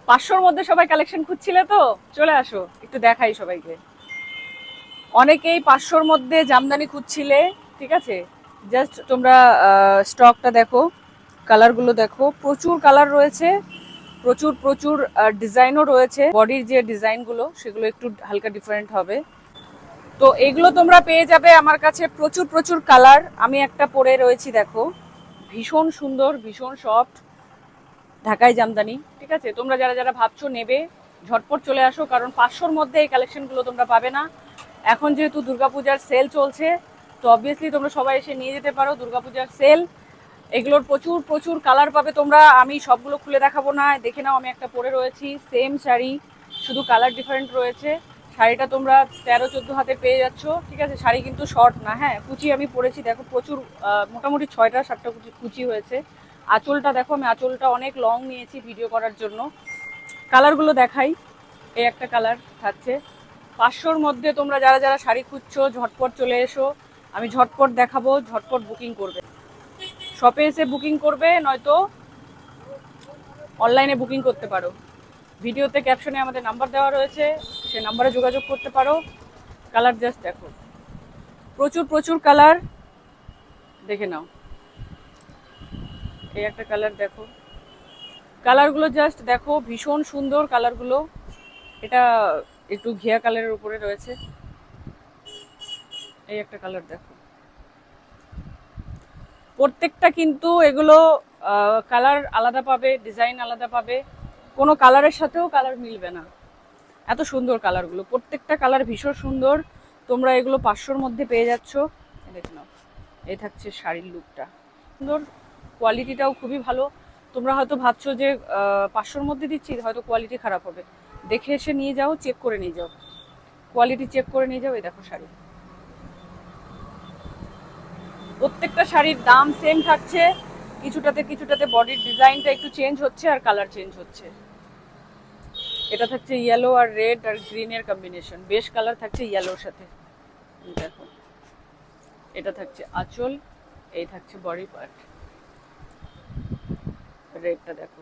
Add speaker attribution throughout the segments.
Speaker 1: 500-র মধ্যে সবাই কালেকশন খুঁজছিলে তো, চলে আসো একটু দেখাই সবাইকে। অনেকেই 500-র মধ্যে জামদানি খুঁজছিলে, ঠিক আছে? জাস্ট তোমরা স্টকটা দেখো, কালারগুলো দেখো, প্রচুর কালার রয়েছে, প্রচুর প্রচুর ডিজাইনও রয়েছে। বডির যে ডিজাইনগুলো সেগুলো একটু হালকা ডিফারেন্ট হবে। তো এগুলো তোমরা পেয়ে যাবে আমার কাছে, প্রচুর প্রচুর কালার। আমি একটা পরে রয়েছি, দেখো, ভীষণ সুন্দর, ভীষণ সফট ঢাকাই জামদানি, ঠিক আছে? তোমরা যারা যারা ভাবছো নেবে, ঝটপট চলে আসো, কারণ 500-র মধ্যে এই কালেকশনগুলো তোমরা পাবে না। এখন যেহেতু দুর্গাপূজার সেল চলছে, তো অবভিয়াসলি তোমরা সবাই এসে নিয়ে যেতে পারো। দুর্গাপূজার সেল, এগুলোর প্রচুর প্রচুর কালার পাবে তোমরা। আমি সবগুলো খুলে দেখাবো না, দেখে নাও। আমি একটা পরে রয়েছি, সেম শাড়ি, শুধু কালার ডিফারেন্ট রয়েছে। শাড়িটা তোমরা 13-14 হাতে পেয়ে যাচ্ছ, ঠিক আছে? শাড়ি কিন্তু শর্ট না, হ্যাঁ, কুচি আমি পরেছি, দেখো প্রচুর, মোটামুটি 6টা-7টা কুচি হয়েছে। আঁচলটা দেখো, আমি আঁচলটা অনেক লং নিয়েছি ভিডিও করার জন্য। কালারগুলো দেখাই। এই একটা কালার থাকছে 500-র মধ্যে। তোমরা যারা যারা শাড়ি খুঁজছো ঝটপট চলে এসো, আমি ঝটপট দেখাবো, ঝটপট বুকিং করবে। শপে এসে বুকিং করবে, নয়তো অনলাইনে বুকিং করতে পারো। ভিডিওতে ক্যাপশনে আমাদের নাম্বার দেওয়া রয়েছে, সে নাম্বারে যোগাযোগ করতে পারো। কালার জাস্ট দেখো, প্রচুর প্রচুর কালার, দেখে নাও। এই একটা কালার দেখো, কালারগুলো জাস্ট দেখো, ভীষণ সুন্দর কালারগুলো। এটা একটু ঘিয়া কালারের উপরে রয়েছে। এই একটা কালার দেখো, প্রত্যেকটা কিন্তু এগুলো কালার আলাদা পাবে, ডিজাইন আলাদা পাবে, কোনো কালারের সাথেও কালার মিলবে না। এত সুন্দর কালারগুলো, প্রত্যেকটা কালার ভীষণ সুন্দর। তোমরা এগুলো 500-র মধ্যে পেয়ে যাচ্ছ। দেখে নাও, এই থাকছে শাড়ির লুকটা, সুন্দর, কোয়ালিটিটাও খুবই ভালো। তোমরা হয়তো ভাবছো যে 500-র মধ্যে দিচ্ছি, হয়তো কোয়ালিটি খারাপ হবে। দেখে এসে নিয়ে যাও, চেক করে নিয়ে যাও, কোয়ালিটি চেক করে নিয়ে যাও। এই দেখো শাড়ি, প্রত্যেকটা শাড়ির দাম সেম থাকছে, কিছুটাতে কিছুটাতে বডির ডিজাইনটা একটু চেঞ্জ হচ্ছে আর কালার চেঞ্জ হচ্ছে। এটা থাকছে ইয়েলো আর রেড আর গ্রিনের কম্বিনেশন, বেশ কালার থাকছে ইয়েলোর সাথে। দেখো, এটা থাকছে আঁচল, এই থাকছে বডি পার্ট। রেডটা দেখো,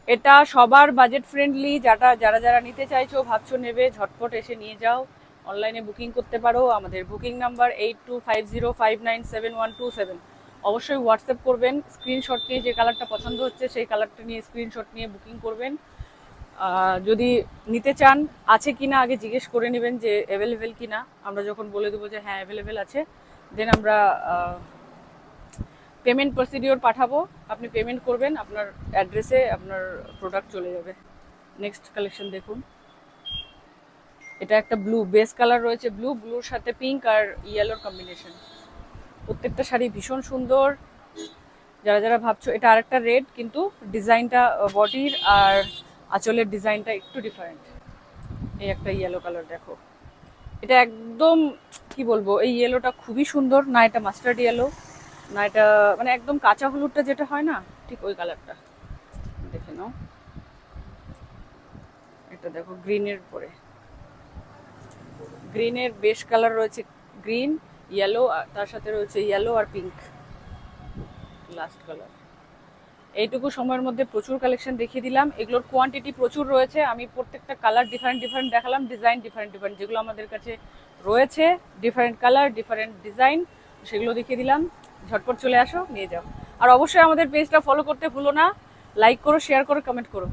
Speaker 1: এটা সবার বাজেট ফ্রেন্ডলি। যারা যারা যারা নিতে চাইছো, ভাবছো নেবে, ঝটপট এসে নিয়ে যাও। অনলাইনে বুকিং করতে পারো। আমাদের বুকিং নাম্বার 8250597127। অবশ্যই হোয়াটসঅ্যাপ করবেন, স্ক্রিনশট নিয়ে যে কালারটা পছন্দ হচ্ছে সেই কালারটা নিয়ে স্ক্রিনশট নিয়ে বুকিং করবেন। যদি নিতে চান, আছে কিনা আগে জিজ্ঞেস করে নেবেন যে অ্যাভেলেবেল কিনা। আমরা যখন বলে দেবো যে হ্যাঁ অ্যাভেলেবেল আছে, দেন আমরা পেমেন্ট প্রসিডিওর পাঠাবো। আপনি পেমেন্ট করবেন, আপনার অ্যাড্রেসে আপনার প্রোডাক্ট চলে যাবে। নেক্সট কালেকশন দেখুন, এটা একটা ব্লু বেস কালার রয়েছে, ব্লুর সাথে পিঙ্ক আর ইয়েলোর কম্বিনেশন। প্রত্যেকটা শাড়ি ভীষণ সুন্দর। যারা যারা ভাবছো, এটা আরেকটা রেড, কিন্তু ডিজাইনটা বডির আর আঁচলের ডিজাইনটা একটু ডিফারেন্ট। এই একটা ইয়েলো কালার দেখো, এটা একদম কি বলবো, এই ইয়েলোটা খুবই সুন্দর না। এটা মাস্টার্ড ইয়েলো না, এটা মানে একদম কাঁচা হলুদটা যেটা হয় না, ঠিক ওই কালারটা। দেখে নাও, এটা দেখো গ্রিনের পরে, গ্রিনের বেশ কালার রয়েছে, গ্রিন ইয়েলো, তার সাথে রয়েছে ইয়েলো আর পিঙ্ক লাস্ট কালার। এইটুকু সময়ের মধ্যে প্রচুর কালেকশন দেখিয়ে দিলাম। এগুলোর কোয়ান্টিটি প্রচুর রয়েছে। আমি প্রত্যেকটা কালার ডিফারেন্ট ডিফারেন্ট দেখালাম, ডিজাইন ডিফারেন্ট ডিফারেন্ট যেগুলো আমাদের কাছে রয়েছে, ডিফারেন্ট কালার ডিফারেন্ট ডিজাইন, সেগুলো দেখিয়ে দিলাম। ঝটপট চলে আসো, নিয়ে যাও। আর অবশ্যই আমাদের পেজটা ফলো করতে ভুলো না। লাইক করো, শেয়ার করো, কমেন্ট করো।